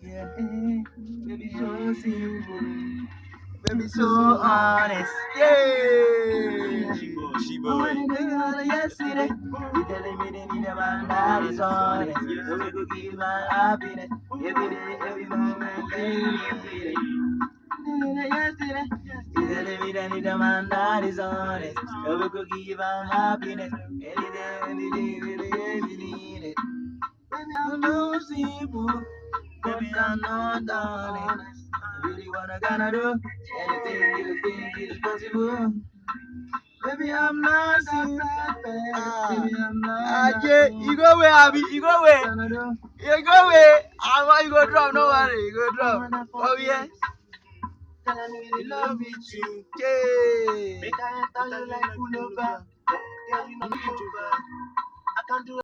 Yeah, baby, so simple, baby, so honest. Yeah, She boy. yesterday, you telling me they need a man that is honest. So we could give my happiness every day, every moment, baby. Yesterday, you telling me they need a man that is honest. So we could give my happiness any day, baby, every need it. Baby, I'm no simple. Baby, I'm not honest. I really wanna gonna do anything you think is possible. Baby, I'm not simple. Baby, I'm not. Ajay, you go where, Abi? You go where? Gonna do. You go where? I want you go drop. No worry, you go drop. Oh yeah. Tell me they love me too. Yeah. Make I tell you like Pullover. Girl, you know me over. I can't do